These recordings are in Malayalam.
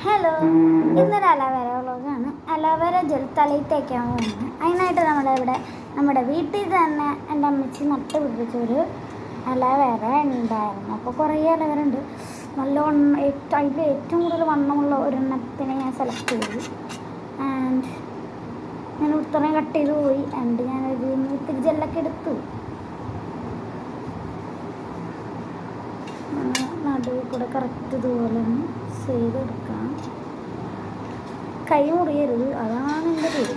ഹലോ, ഇന്നൊരു അലോവേര വ്ളോഗാണ്. അലോവേര ജെൽ തലയിൽ തേക്കാൻ പോകുന്നത്. അതിനായിട്ട് നമ്മുടെ വീട്ടിൽ തന്നെ എൻ്റെ അമ്മച്ചി നട്ട് പിടിപ്പിച്ചൊരു അലോവേര ഉണ്ടായിരുന്നു. അപ്പോൾ കുറേ അലോവേര ഉണ്ട്. നല്ല അതിൽ ഏറ്റവും കൂടുതൽ വണ്ണമുള്ള ഒരെണ്ണത്തിനെ ഞാൻ സെലക്ട് ചെയ്തു. ആൻഡ് ഞാൻ ഉത്തരം കട്ട് ചെയ്ത് പോയി. ആൻഡ് ഞാനൊരു ഇത്തിരി ജെല്ലൊക്കെ എടുത്തു. നടുവിൽ കൂടെ കറക്റ്റ് ഇതുപോലെ ഒന്ന് ചെയ്തെടുക്കാം. കൈ മുറിയരുത്, അതാണ് എൻ്റെ പേര്.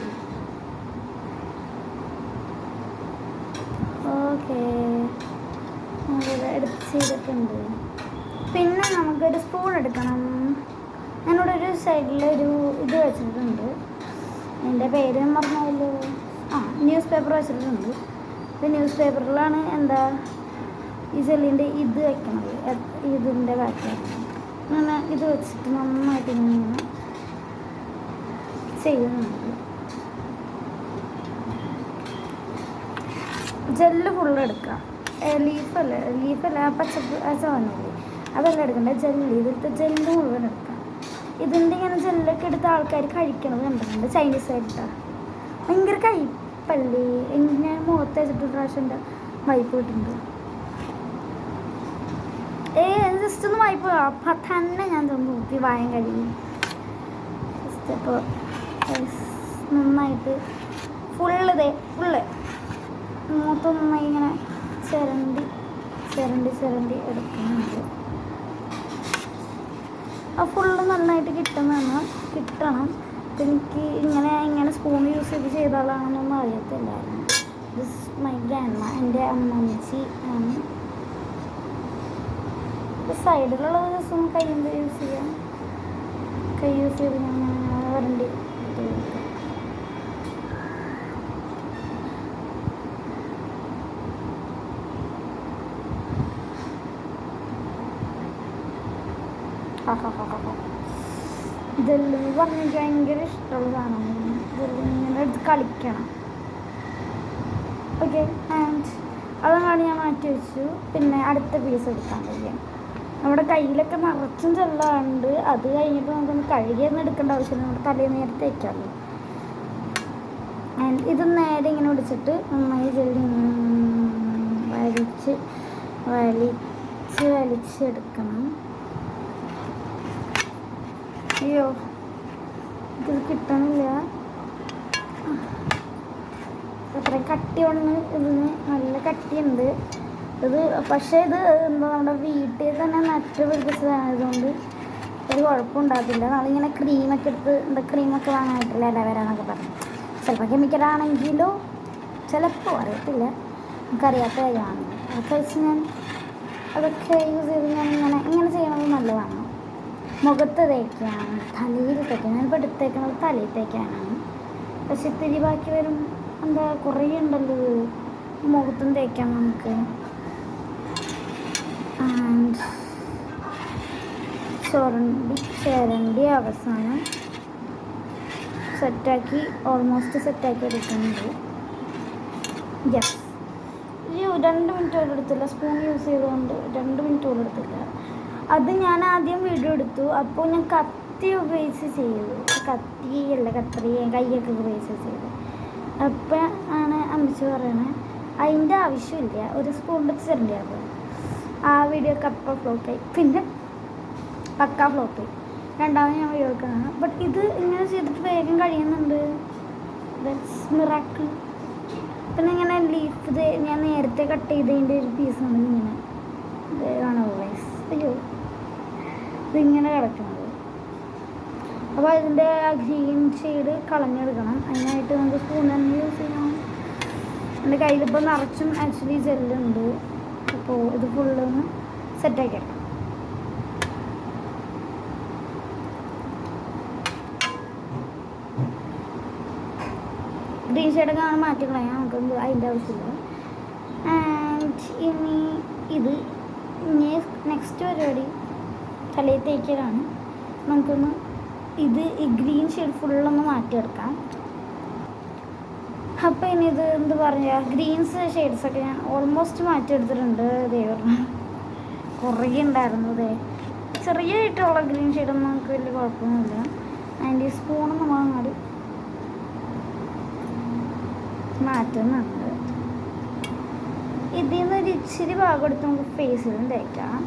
ഓക്കെ, എടുത്ത് ചെയ്തിട്ടുണ്ട്. പിന്നെ നമുക്കൊരു സ്പൂൺ എടുക്കണം. ഞാനിവിടെ ഒരു സൈഡിലൊരു ഇത് വെച്ചിട്ടുണ്ട്. എൻ്റെ പേര് പറഞ്ഞല്ലോ, ന്യൂസ് പേപ്പർ വെച്ചിട്ടുണ്ട്. ഇത് ന്യൂസ് പേപ്പറിലാണ് ഈ ജെല്ലിൻ്റെ ഇത് വെക്കണത്. ഇതിൻ്റെ ബാക്കിയാണ് അങ്ങനെ ഇത് വെച്ചിട്ട് നന്നായിട്ട് ഇങ്ങനെ ചെയ്യുന്നുണ്ട്. ജെല്ല് ഫുള്ള് എടുക്കാം. ലീഫല്ല ചവന്നില്ലേ, അതെല്ലാം എടുക്കണ്ട. ഇതിലത്തെ ജെല്ല് മുഴുവൻ എടുക്കാം. ഇതിൻ്റെ ഇങ്ങനെ ജെല്ലൊക്കെ എടുത്ത ആൾക്കാർ കഴിക്കണത് കണ്ടിട്ടുണ്ട്, ചൈനീസ് ആയിട്ടാണ്. ഭയങ്കര കയ്പല്ലേ. ഞാൻ മുഖത്ത് വെച്ചിട്ട് പ്രാവശ്യം വൈപ്പ് കിട്ടുന്നുണ്ട്. ജസ്റ്റ് ഒന്ന് വായ്പ അപ്പം തന്നെ ഞാൻ നോക്കി വായം കഴിയും. ജസ്റ്റ് അപ്പോൾ നന്നായിട്ട് ഫുള്ള് മൂത്ത് നന്നായി ഇങ്ങനെ ചിരണ്ടി എടുക്കുന്നുണ്ട്. ആ ഫുള്ള് നന്നായിട്ട് കിട്ടണം. എനിക്ക് ഇങ്ങനെ സ്പൂൺ യൂസ് ചെയ്താലാണെന്നൊന്നും അറിയത്തില്ലായിരുന്നു. ദിസ് മൈ ഗ്രാൻഡ്മ, എൻ്റെ അമ്മച്ചി ആണ്. സൈഡിലുള്ളത് ജസ്റ്റ് കൈ യൂസ് ചെയ്യാം. കൈ യൂസ് ചെയ്ത് ഞാൻ വരണ്ടി ജെല്ല് പറഞ്ഞ ഭയങ്കര ഇഷ്ടമുള്ള സാധനമാണ്. ജെല്ലിങ്ങനെ എടുത്ത് കളിക്കണം. ഓക്കെ, ആൻഡ് അതങ്ങാണ് ഞാൻ മാറ്റി വെച്ചു. പിന്നെ അടുത്ത പീസ് എടുക്കാൻ കഴിയാം. നമ്മുടെ കയ്യിലൊക്കെ നിറച്ചും ജെല്ലുണ്ട്. അത് കഴിഞ്ഞിട്ട് നമുക്കൊന്ന് കഴുകിയൊന്നും എടുക്കേണ്ട ആവശ്യമില്ല. നമ്മുടെ തലയിൽ നേരത്തെ വയ്ക്കാമല്ലോ. ആൻഡ് ഇത് നേരെ ഇങ്ങനെ പിടിച്ചിട്ട് നന്നായി ജെല്ലി വലിച്ചെടുക്കണം. അയ്യോ, ഇത് കിട്ടണില്ല. അത്ര കട്ടി വന്ന് ഇതിന് നല്ല കട്ടിയുണ്ട്. പക്ഷേ ഇത് നമ്മുടെ വീട്ടിൽ തന്നെ നട്ട് പിടിപ്പിച്ചതായതുകൊണ്ട് ഒരു കുഴപ്പമുണ്ടാകത്തില്ല. നമ്മളിങ്ങനെ ക്രീമൊക്കെ എടുത്ത് ക്രീമൊക്കെ വാങ്ങാനായിട്ടില്ല അലോവേര എന്നൊക്കെ പറഞ്ഞു. ചിലപ്പോൾ കെമിക്കലാണെങ്കിലോ ചിലപ്പോൾ അറിയത്തില്ല, നമുക്കറിയാത്ത കാര്യമാണ്. അതൊക്കെ വെച്ച് ഞാൻ അതൊക്കെ യൂസ് ചെയ്ത് ഞാൻ ഇങ്ങനെ ചെയ്യണത് നല്ലതാണ്. മുഖത്ത് തേക്കാണ്, തലയിൽ തേക്കാൻ. ഞാനിപ്പോൾ എടുത്തേക്കണത് തലയിൽ തേക്കാനാണ്. പക്ഷെ ഇത്തിരി ബാക്കി വരും. കുറേ ഉണ്ടല്ലോ മുഖത്തും തേക്കാം നമുക്ക്. ആൻഡ് ചിരണ്ടി അവസാനം ഓൾമോസ്റ്റ് സെറ്റാക്കി എടുക്കുന്നുണ്ട്. യെസ്, 2 മിനിറ്റ് പോലും എടുത്തില്ല. സ്പൂൺ യൂസ് ചെയ്തുകൊണ്ട് 2 മിനിറ്റ് പോലും എടുത്തില്ല. അത് ഞാൻ ആദ്യം വീഡിയോ എടുത്തു. അപ്പോൾ ഞാൻ കത്തി ഉപയോഗിച്ച് ചെയ്തു. കത്രി കൈയൊക്കെ ഉപയോഗിച്ച് ചെയ്തു. അപ്പം ആണ് അമ്മച്ചി പറയണേ അതിൻ്റെ ആവശ്യമില്ല, ഒരു സ്പൂൺ വെച്ച് ചിരണ്ടിയാൽ. ആ വീഡിയോ കപ്പ ഫ്ലോപ്പായി. പിന്നെ പക്ക ഫ്ലോപ്പായി. രണ്ടാമത് ഞാൻ വീഡിയോ എടുക്കുന്നതാണ്. ബട്ട് ഇത് ഇങ്ങനെ ചെയ്തിട്ട് വേഗം കഴിയുന്നുണ്ട്. That's miracle. പിന്നെ ഇങ്ങനെ ലീഫ് ഞാൻ നേരത്തെ കട്ട് ചെയ്തതിൻ്റെ ഒരു പീസാണ് ഇങ്ങനെ കാണുമോ ഗൈസ്? അയ്യോ, ഇതിങ്ങനെ കിടക്കുന്നത്. അപ്പോൾ അതിൻ്റെ ആ ഗ്രീൻ ഷെയ്ഡ് കളഞ്ഞെടുക്കണം. അതിനായിട്ട് നമുക്ക് സ്പൂൺ തന്നെ യൂസ് ചെയ്യണം. എൻ്റെ കയ്യിലിപ്പോൾ നിറച്ചും ആക്ച്വലി ജെല്ലുണ്ട്. അപ്പോൾ ഇത് ഫുള്ളൊന്ന് സെറ്റാക്കി എടുക്കാം. ഗ്രീൻ ഷെയ്ഡൊക്കെ ആണ് മാറ്റിക്കളയാം. നമുക്കൊന്നും അതിൻ്റെ ആവശ്യമില്ല. ആൻഡ് ഇനി നെക്സ്റ്റ് പരിപാടി തലയിൽ തേക്കലാണ്. നമുക്കൊന്ന് ഈ ഗ്രീൻ ഷെയ്ഡ് ഫുള്ളൊന്ന് മാറ്റിയെടുക്കാം. അപ്പോൾ ഇനി ഇത് ഗ്രീൻസ് ഷെയ്ഡ്സൊക്കെ ഞാൻ ഓൾമോസ്റ്റ് മാറ്റിയെടുത്തിട്ടുണ്ട്. ദൈവം കുറേ ഉണ്ടായിരുന്നു. ചെറിയായിട്ടുള്ള ഗ്രീൻ ഷെയ്ഡൊന്നും നമുക്ക് വലിയ കുഴപ്പമൊന്നുമില്ല. അതിൻ്റെ സ്പൂണൊന്നും വാങ്ങാട് മാറ്റുന്നുണ്ട്. ഇതിൽ നിന്ന് ഒരു ഇച്ചിരി ഭാഗം എടുത്ത് നമുക്ക് ഫേസിലും തേക്കാം.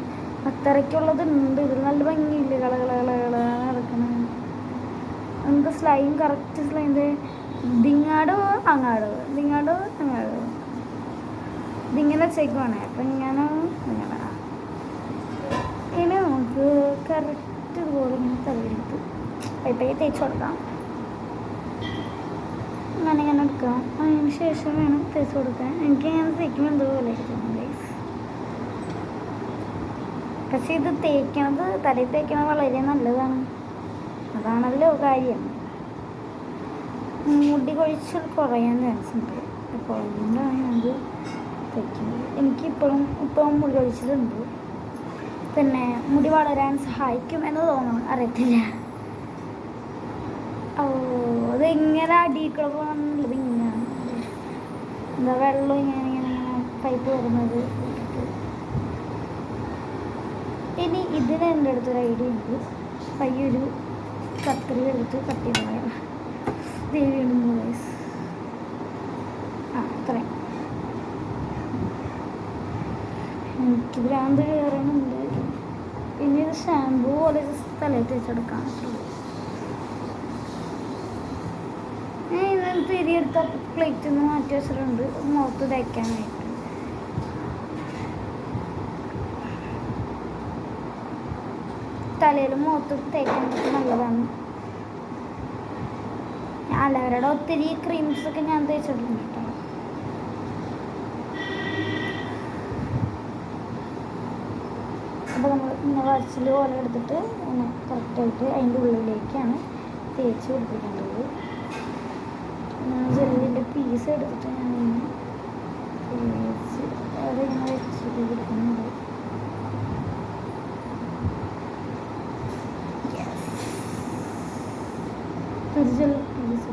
അത്രയ്ക്കുള്ളതുണ്ട്. ഇതിൽ നല്ല ഭംഗിയില്ലേ നടക്കണം. നമുക്ക് സ്ലൈം കറക്റ്റ് സ്ലൈം ദിങ്ങാടോ അങ്ങാടോ ഇതിങ്ങനെ വെച്ചേക്കുവാണ്. അപ്പം ഇങ്ങനെ ഇനി നമുക്ക് കറക്റ്റ് ഇതുപോലെ ഇങ്ങനെ തലയെടുത്ത് പൈപ്പയ്ക്ക് തേച്ച് കൊടുക്കാം. ഇങ്ങനെ എടുക്കാം. അതിന് ശേഷം വേണം തേച്ച് കൊടുക്കാൻ. എനിക്ക് ഇങ്ങനെ തേക്കുമ്പോൾ എന്തോ പോലെ ഗൈസ്. പക്ഷെ ഇത് തേക്കണത് തലയിൽ തേക്കണത് വളരെ നല്ലതാണ്. അതാണല്ലോ കാര്യം. മുടി കൊഴിച്ചിൽ കുറയാൻ ചാൻസ് ഉണ്ട്. അപ്പോൾ അതുകൊണ്ടാണ് ഞാനത് തേക്കുന്നത്. ഇപ്പോഴും മുടി കൊഴിച്ചിലുണ്ട്. പിന്നെ മുടി വളരാൻ സഹായിക്കും എന്ന് തോന്നുന്നു, അറിയത്തില്ല. അത് ഇങ്ങനെ അടിക്കൂടെ പോകുന്നുള്ളത് ഇങ്ങനെയാണ്. എന്താ വെള്ളം ഇങ്ങനെ പൈപ്പ് വരുന്നത്. ഇനി ഇതിന് എൻ്റെ അടുത്തൊരു ഐഡിയ ഉണ്ട്. പയ്യൊരു കത്രിക എടുത്ത് കട്ട് ചെയ്ത് കളയാം. ദേവിയുണ്ട് ഗൈസ്. അത്രയും എനിക്ക് ഭ്രാന്ത് കയറുന്നുണ്ട്. ഇനി ഇത് ഷാമ്പൂ പോലെ ജസ്റ്റ് തലയിൽ തേച്ചെടുക്കാം. ഞാൻ ഇതിൽ തിരിയെടുത്ത പ്ലേറ്റിൽ നിന്ന് മാറ്റി വെച്ചിട്ടുണ്ട് മുഖത്ത് തേക്കാനായിട്ട്. തലയിലും മുഖത്ത് തേക്കാൻ നല്ലതാണ്. അലവരുടെ ഒത്തിരി ക്രീംസൊക്കെ ഞാൻ തേച്ചിട്ടുണ്ട് കേട്ടോ. അപ്പോൾ നമ്മൾ ഇങ്ങനെ വരച്ചിൽ പോലെ എടുത്തിട്ട് ഇങ്ങനെ കറക്റ്റായിട്ട് അതിൻ്റെ ഉള്ളിലേക്കാണ് തേച്ച് പിടിപ്പിക്കേണ്ടത്. ജെല്ലിൻ്റെ പീസ് എടുത്തിട്ട് ഞാനിങ്ങനെ തേച്ച് അവിടെ ഇങ്ങനെ വെച്ചിട്ട് പിടിക്കുന്നുണ്ട്. ഒരു ജെൽ പീസ്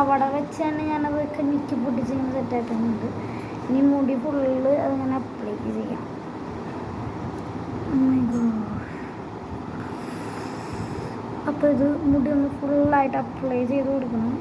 അവിടെ വെച്ച് തന്നെ ഞാനത് ഞെക്കി പൊട്ടിച്ച് ഇങ്ങനെ സെറ്റാക്കുന്നുണ്ട്. ഇനി മുടി ഫുള്ള് അതിങ്ങനെ അപ്ലൈ ചെയ്യാം. അപ്പോൾ ഇത് മുടി ഒന്ന് ഫുള്ളായിട്ട് അപ്ലൈ ചെയ്ത് കൊടുക്കണം.